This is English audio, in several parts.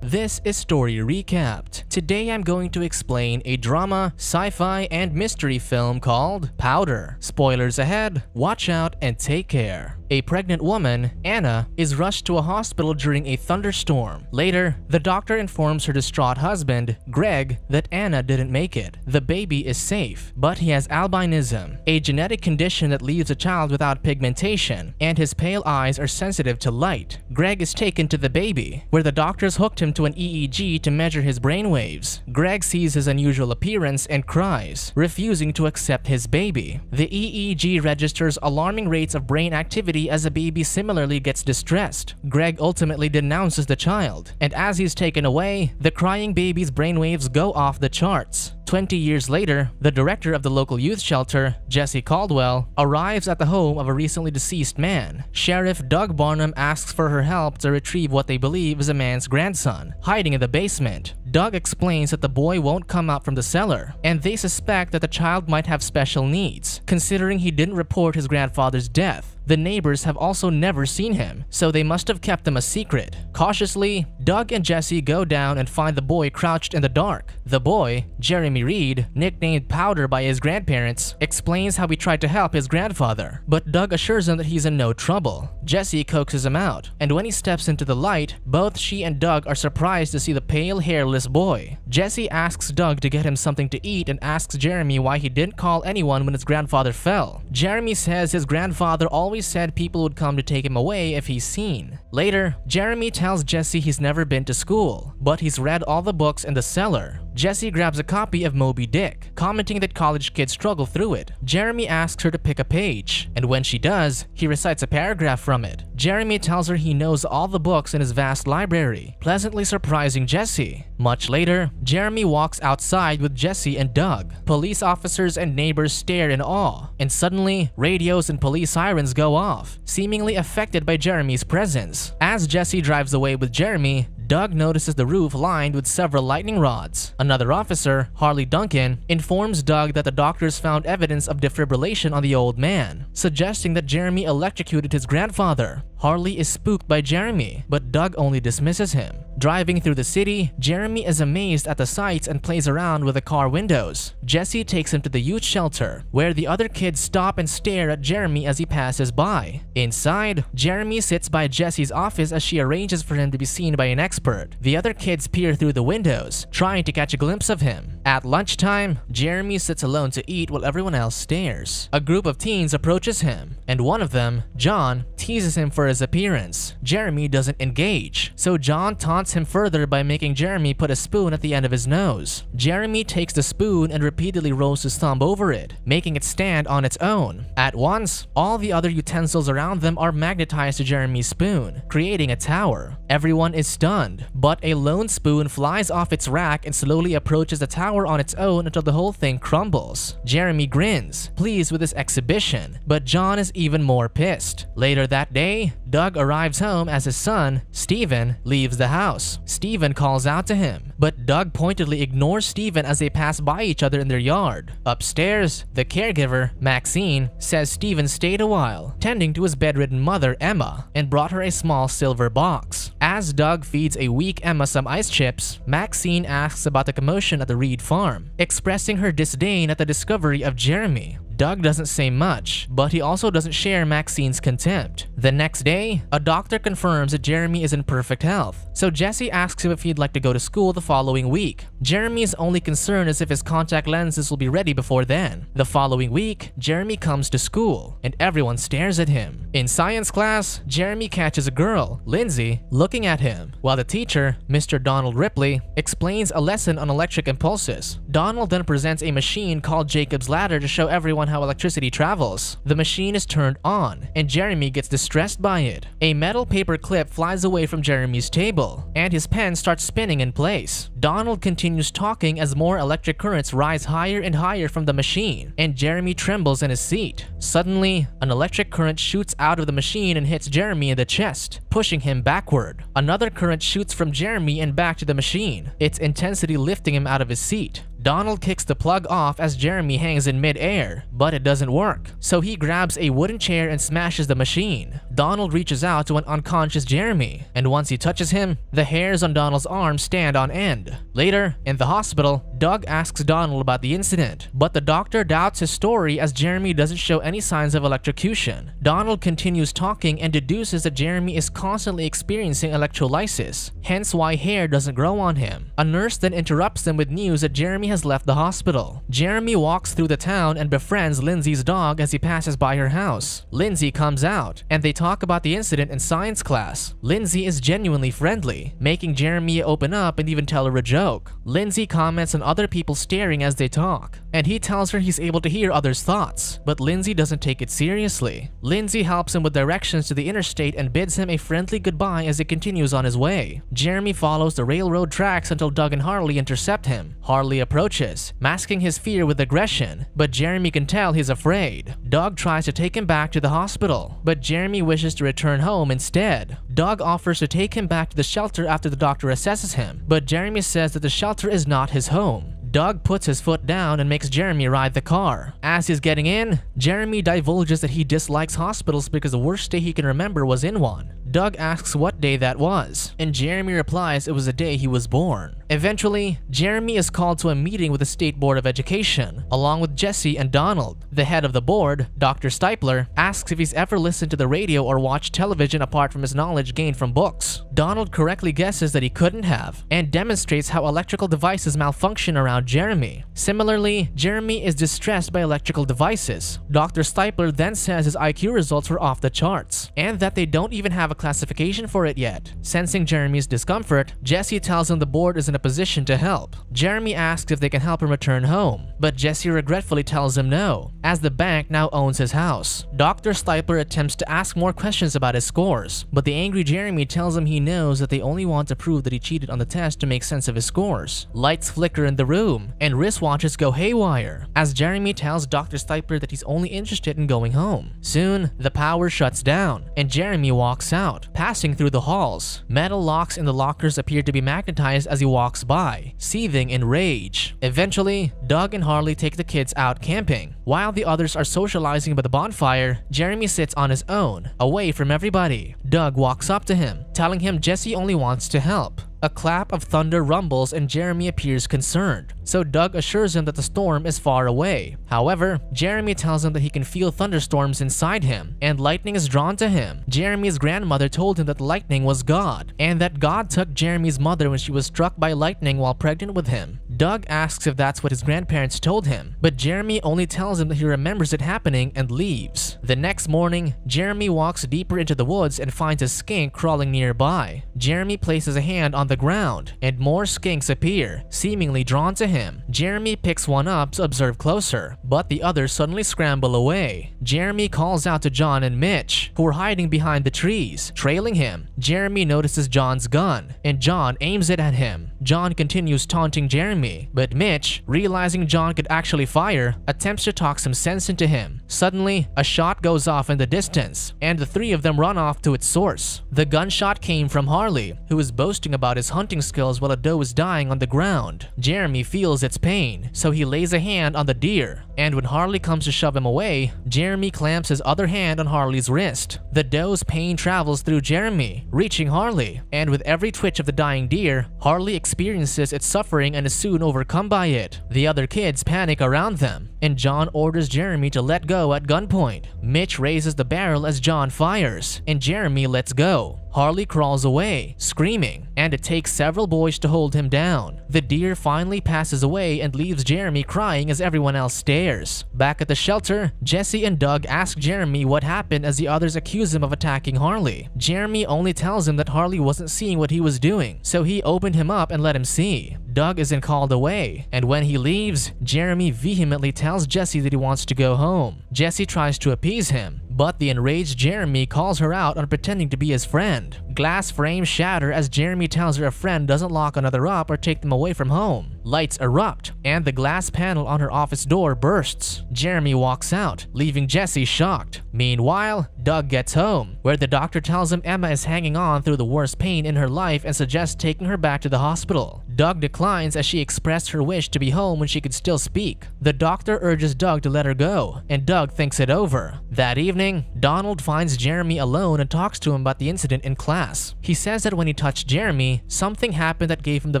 This is Story Recapped. Today I'm going to explain a drama, sci-fi, and mystery film called Powder. Spoilers ahead, watch out and take care. A pregnant woman, Anna, is rushed to a hospital during a thunderstorm. Later, the doctor informs her distraught husband, Greg, that Anna didn't make it. The baby is safe, but he has albinism, a genetic condition that leaves a child without pigmentation, and his pale eyes are sensitive to light. Greg is taken to the baby, where the doctors hooked him to an EEG to measure his brainwaves. Greg sees his unusual appearance and cries, refusing to accept his baby. The EEG registers alarming rates of brain activity as the baby similarly gets distressed. Greg ultimately denounces the child, and as he's taken away, the crying baby's brainwaves go off the charts. 20 years later, the director of the local youth shelter, Jessie Caldwell, arrives at the home of a recently deceased man. Sheriff Doug Barnum asks for her help to retrieve what they believe is a man's grandson, hiding in the basement. Doug explains that the boy won't come out from the cellar, and they suspect that the child might have special needs, considering he didn't report his grandfather's death. The neighbors have also never seen him, so they must have kept him a secret. Cautiously, Doug and Jessie go down and find the boy crouched in the dark. The boy, Jeremy Reed, nicknamed Powder by his grandparents, explains how he tried to help his grandfather, but Doug assures him that he's in no trouble. Jessie coaxes him out, and when he steps into the light, both she and Doug are surprised to see the pale, hairless boy. Jessie asks Doug to get him something to eat and asks Jeremy why he didn't call anyone when his grandfather fell. Jeremy says his grandfather always said people would come to take him away if he's seen. Later, Jeremy tells Jessie he's never been to school, but he's read all the books in the cellar. Jessie grabs a copy of Moby Dick, commenting that college kids struggle through it. Jeremy asks her to pick a page, and when she does, he recites a paragraph from it. Jeremy tells her he knows all the books in his vast library, pleasantly surprising Jessie. Much later, Jeremy walks outside with Jessie and Doug. Police officers and neighbors stare in awe, and suddenly, radios and police sirens go off, seemingly affected by Jeremy's presence. As Jessie drives away with Jeremy, Doug notices the roof lined with several lightning rods. Another officer, Harley Duncan, informs Doug that the doctors found evidence of defibrillation on the old man, suggesting that Jeremy electrocuted his grandfather. Harley is spooked by Jeremy, but Doug only dismisses him. Driving through the city, Jeremy is amazed at the sights and plays around with the car windows. Jessie takes him to the youth shelter, where the other kids stop and stare at Jeremy as he passes by. Inside, Jeremy sits by Jessie's office as she arranges for him to be seen by an expert. The other kids peer through the windows, trying to catch a glimpse of him. At lunchtime, Jeremy sits alone to eat while everyone else stares. A group of teens approaches him, and one of them, John, teases him for his appearance. Jeremy doesn't engage, so John taunts him further by making Jeremy put a spoon at the end of his nose. Jeremy takes the spoon and repeatedly rolls his thumb over it, making it stand on its own. At once, all the other utensils around them are magnetized to Jeremy's spoon, creating a tower. Everyone is stunned, but a lone spoon flies off its rack and slowly approaches the tower on its own until the whole thing crumbles. Jeremy grins, pleased with this exhibition, but John is even more pissed. Later that day, Doug arrives home as his son, Steven, leaves the house. Steven calls out to him, but Doug pointedly ignores Steven as they pass by each other in their yard. Upstairs, the caregiver, Maxine, says Steven stayed a while, tending to his bedridden mother, Emma, and brought her a small silver box. As Doug feeds a weak Emma some ice chips, Maxine asks about the commotion at the Reed farm, expressing her disdain at the discovery of Jeremy. Doug doesn't say much, but he also doesn't share Maxine's contempt. The next day, a doctor confirms that Jeremy is in perfect health, so Jessie asks him if he'd like to go to school the following week. Jeremy's only concern is if his contact lenses will be ready before then. The following week, Jeremy comes to school, and everyone stares at him. In science class, Jeremy catches a girl, Lindsay, looking at him, while the teacher, Mr. Donald Ripley, explains a lesson on electric impulses. Donald then presents a machine called Jacob's Ladder to show everyone how electricity travels. The machine is turned on, and Jeremy gets distressed by it. A metal paper clip flies away from Jeremy's table, and his pen starts spinning in place. Donald continues talking as more electric currents rise higher and higher from the machine, and Jeremy trembles in his seat. Suddenly, an electric current shoots out of the machine and hits Jeremy in the chest, pushing him backward. Another current shoots from Jeremy and back to the machine, its intensity lifting him out of his seat. Donald kicks the plug off as Jeremy hangs in mid-air, but it doesn't work, so he grabs a wooden chair and smashes the machine. Donald reaches out to an unconscious Jeremy, and once he touches him, the hairs on Donald's arms stand on end. Later, in the hospital, Doug asks Donald about the incident, but the doctor doubts his story as Jeremy doesn't show any signs of electrocution. Donald continues talking and deduces that Jeremy is constantly experiencing electrolysis, hence why hair doesn't grow on him. A nurse then interrupts them with news that Jeremy has left the hospital. Jeremy walks through the town and befriends Lindsay's dog as he passes by her house. Lindsay comes out, and they talk about the incident in science class. Lindsay is genuinely friendly, making Jeremy open up and even tell her a joke. Lindsay comments on other people staring as they talk, and he tells her he's able to hear others' thoughts, but Lindsay doesn't take it seriously. Lindsay helps him with directions to the interstate and bids him a friendly goodbye as he continues on his way. Jeremy follows the railroad tracks until Doug and Harley intercept him. Harley approaches, masking his fear with aggression, but Jeremy can tell he's afraid. Doug tries to take him back to the hospital, but Jeremy wishes to return home instead. Doug offers to take him back to the shelter after the doctor assesses him, but Jeremy says that the shelter is not his home. Doug puts his foot down and makes Jeremy ride the car. As he's getting in, Jeremy divulges that he dislikes hospitals because the worst day he can remember was in one. Doug asks what day that was, and Jeremy replies it was the day he was born. Eventually, Jeremy is called to a meeting with the State Board of Education, along with Jessie and Donald. The head of the board, Dr. Stipler, asks if he's ever listened to the radio or watched television apart from his knowledge gained from books. Donald correctly guesses that he couldn't have, and demonstrates how electrical devices malfunction around Jeremy. Similarly, Jeremy is distressed by electrical devices. Dr. Stipler then says his IQ results were off the charts, and that they don't even have a classification for it yet. Sensing Jeremy's discomfort, Jessie tells him the board is in a position to help. Jeremy asks if they can help him return home, but Jessie regretfully tells him no, as the bank now owns his house. Dr. Stipler attempts to ask more questions about his scores, but the angry Jeremy tells him he knows that they only want to prove that he cheated on the test to make sense of his scores. Lights flicker in the room, and wristwatches go haywire, as Jeremy tells Dr. Stipler that he's only interested in going home. Soon, the power shuts down, and Jeremy walks out, passing through the halls. Metal locks in the lockers appear to be magnetized as he walks by, seething in rage. Eventually, Doug and Harley take the kids out camping. While the others are socializing by the bonfire, Jeremy sits on his own, away from everybody. Doug walks up to him, telling him Jessie only wants to help. A clap of thunder rumbles and Jeremy appears concerned, so Doug assures him that the storm is far away. However, Jeremy tells him that he can feel thunderstorms inside him, and lightning is drawn to him. Jeremy's grandmother told him that lightning was God, and that God took Jeremy's mother when she was struck by lightning while pregnant with him. Doug asks if that's what his grandparents told him, but Jeremy only tells him that he remembers it happening and leaves. The next morning, Jeremy walks deeper into the woods and finds a skink crawling nearby. Jeremy places a hand on the ground, and more skinks appear, seemingly drawn to him. Jeremy picks one up to observe closer, but the others suddenly scramble away. Jeremy calls out to John and Mitch, who are hiding behind the trees, trailing him. Jeremy notices John's gun, and John aims it at him. John continues taunting Jeremy, but Mitch, realizing John could actually fire, attempts to talk some sense into him. Suddenly, a shot goes off in the distance, and the three of them run off to its source. The gunshot came from Harley, who is boasting about his hunting skills while a doe is dying on the ground. Jeremy feels its pain, so he lays a hand on the deer, and when Harley comes to shove him away, Jeremy clamps his other hand on Harley's wrist. The doe's pain travels through Jeremy, reaching Harley, and with every twitch of the dying deer, Harley experiences its suffering and is soon overcome by it. The other kids panic around them, and John orders Jeremy to let go at gunpoint. Mitch raises the barrel as John fires, and Jeremy lets go. Harley crawls away, screaming, and it takes several boys to hold him down. The deer finally passes away and leaves Jeremy crying as everyone else stares. Back at the shelter, Jessie and Doug ask Jeremy what happened as the others accuse him of attacking Harley. Jeremy only tells him that Harley wasn't seeing what he was doing, so he opened him up and let him see. Doug isn't called away, and when he leaves, Jeremy vehemently tells Jessie that he wants to go home. Jessie tries to appease him, but the enraged Jeremy calls her out on pretending to be his friend. Glass frames shatter as Jeremy tells her a friend doesn't lock another up or take them away from home. Lights erupt, and the glass panel on her office door bursts. Jeremy walks out, leaving Jessie shocked. Meanwhile, Doug gets home, where the doctor tells him Emma is hanging on through the worst pain in her life and suggests taking her back to the hospital. Doug declines as she expressed her wish to be home when she could still speak. The doctor urges Doug to let her go, and Doug thinks it over. That evening, Donald finds Jeremy alone and talks to him about the incident in class. He says that when he touched Jeremy, something happened that gave him the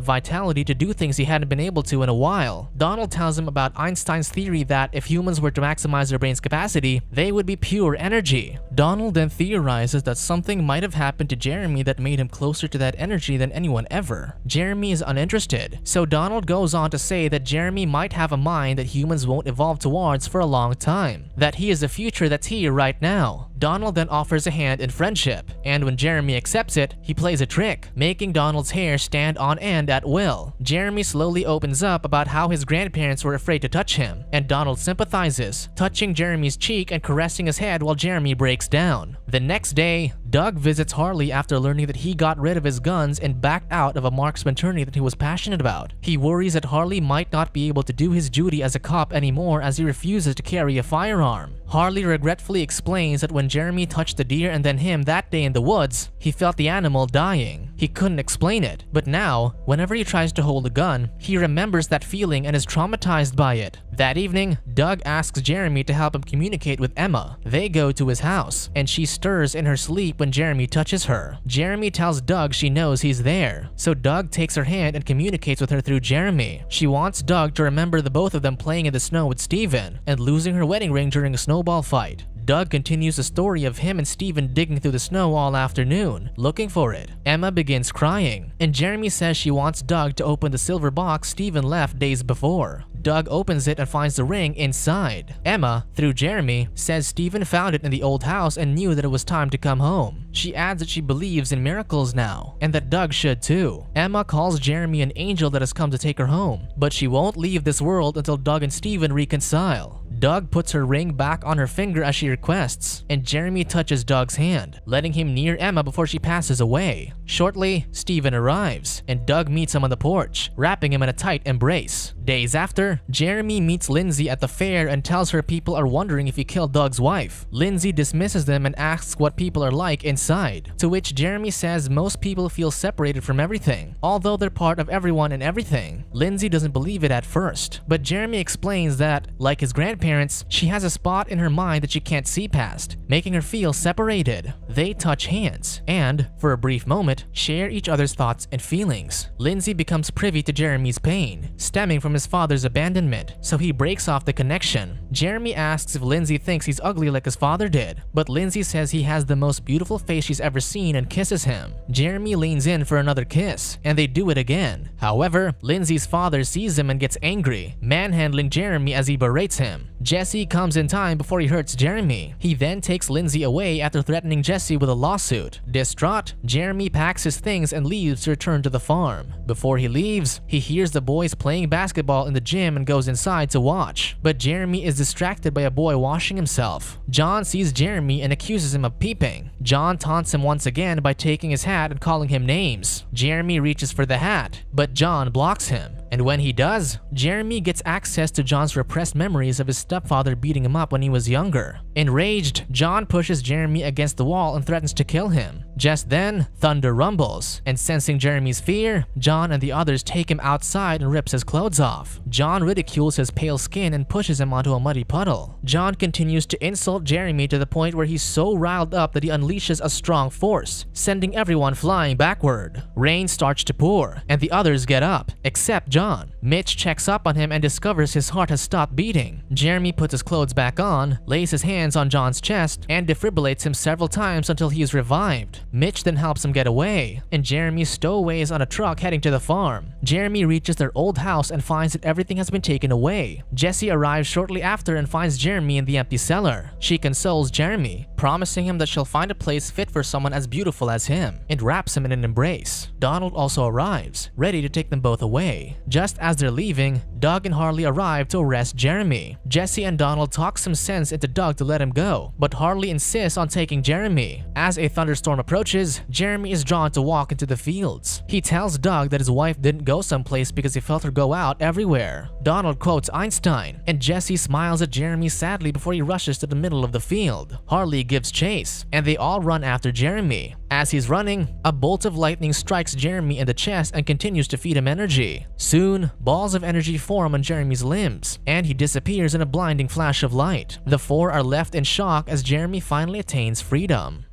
vitality to do things he hadn't been able to in a while. Donald tells him about Einstein's theory that if humans were to maximize their brain's capacity, they would be pure energy. Donald then theorizes that something might have happened to Jeremy that made him closer to that energy than anyone ever. Jeremy is uninterested, so Donald goes on to say that Jeremy might have a mind that humans won't evolve towards for a long time, that he is a future that's here right now. Donald then offers a hand in friendship, and when Jeremy accepts it, he plays a trick, making Donald's hair stand on end at will. Jeremy slowly opens up about how his grandparents were afraid to touch him, and Donald sympathizes, touching Jeremy's cheek and caressing his head while Jeremy breaks down. The next day, Doug visits Harley after learning that he got rid of his guns and backed out of a marksman tourney that he was passionate about. He worries that Harley might not be able to do his duty as a cop anymore as he refuses to carry a firearm. Harley regretfully explains that when Jeremy touched the deer and then him that day in the woods, he felt the animal dying. He couldn't explain it, but now, whenever he tries to hold a gun, he remembers that feeling and is traumatized by it. That evening, Doug asks Jeremy to help him communicate with Emma. They go to his house, and she stirs in her sleep when Jeremy touches her. Jeremy tells Doug she knows he's there, so Doug takes her hand and communicates with her through Jeremy. She wants Doug to remember the both of them playing in the snow with Steven and losing her wedding ring during a snowball fight. Doug continues the story of him and Steven digging through the snow all afternoon, looking for it. Emma begins crying, and Jeremy says she wants Doug to open the silver box Steven left days before. Doug opens it and finds the ring inside. Emma, through Jeremy, says Steven found it in the old house and knew that it was time to come home. She adds that she believes in miracles now, and that Doug should too. Emma calls Jeremy an angel that has come to take her home, but she won't leave this world until Doug and Steven reconcile. Doug puts her ring back on her finger as she requests, and Jeremy touches Doug's hand, letting him near Emma before she passes away. Shortly, Steven arrives, and Doug meets him on the porch, wrapping him in a tight embrace. Days after, Jeremy meets Lindsay at the fair and tells her people are wondering if he killed Doug's wife. Lindsay dismisses them and asks what people are like inside, to which Jeremy says most people feel separated from everything, although they're part of everyone and everything. Lindsay doesn't believe it at first, but Jeremy explains that, like his grandparents, she has a spot in her mind that she can't see past, making her feel separated. They touch hands, and, for a brief moment, share each other's thoughts and feelings. Lindsay becomes privy to Jeremy's pain, stemming from his father's abandonment, so he breaks off the connection. Jeremy asks if Lindsay thinks he's ugly like his father did, but Lindsay says he has the most beautiful face she's ever seen and kisses him. Jeremy leans in for another kiss, and they do it again. However, Lindsay's father sees him and gets angry, manhandling Jeremy as he berates him. Jessie comes in time before he hurts Jeremy. He then takes Lindsay away after threatening Jessie with a lawsuit. Distraught, Jeremy packs his things and leaves to return to the farm. Before he leaves, he hears the boys playing basketball in the gym and goes inside to watch. But Jeremy is distracted by a boy washing himself. John sees Jeremy and accuses him of peeping. John taunts him once again by taking his hat and calling him names. Jeremy reaches for the hat, but John blocks him. And when he does, Jeremy gets access to John's repressed memories of his stepfather beating him up when he was younger. Enraged, John pushes Jeremy against the wall and threatens to kill him. Just then, thunder rumbles, and sensing Jeremy's fear, John and the others take him outside and rips his clothes off. John ridicules his pale skin and pushes him onto a muddy puddle. John continues to insult Jeremy to the point where he's so riled up that he unleashes a strong force, sending everyone flying backward. Rain starts to pour, and the others get up, except John. Mitch checks up on him and discovers his heart has stopped beating. Jeremy puts his clothes back on, lays his hands on John's chest, and defibrillates him several times until he is revived. Mitch then helps him get away, and Jeremy stowaways on a truck heading to the farm. Jeremy reaches their old house and finds that everything has been taken away. Jessie arrives shortly after and finds Jeremy in the empty cellar. She consoles Jeremy, promising him that she'll find a place fit for someone as beautiful as him, and wraps him in an embrace. Donald also arrives, ready to take them both away. Just as they're leaving, Doug and Harley arrive to arrest Jeremy. Jessie and Donald talk some sense into Doug to let him go, but Harley insists on taking Jeremy. As a thunderstorm approaches, approaches, Jeremy is drawn to walk into the fields. He tells Doug that his wife didn't go someplace because he felt her go out everywhere. Donald quotes Einstein, and Jessie smiles at Jeremy sadly before he rushes to the middle of the field. Harley gives chase, and they all run after Jeremy. As he's running, a bolt of lightning strikes Jeremy in the chest and continues to feed him energy. Soon, balls of energy form on Jeremy's limbs, and he disappears in a blinding flash of light. The four are left in shock as Jeremy finally attains freedom.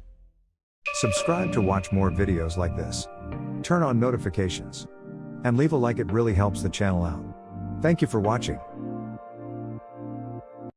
Subscribe to watch more videos like this. Turn on notifications. And leave a like, it really helps the channel out. Thank you for watching.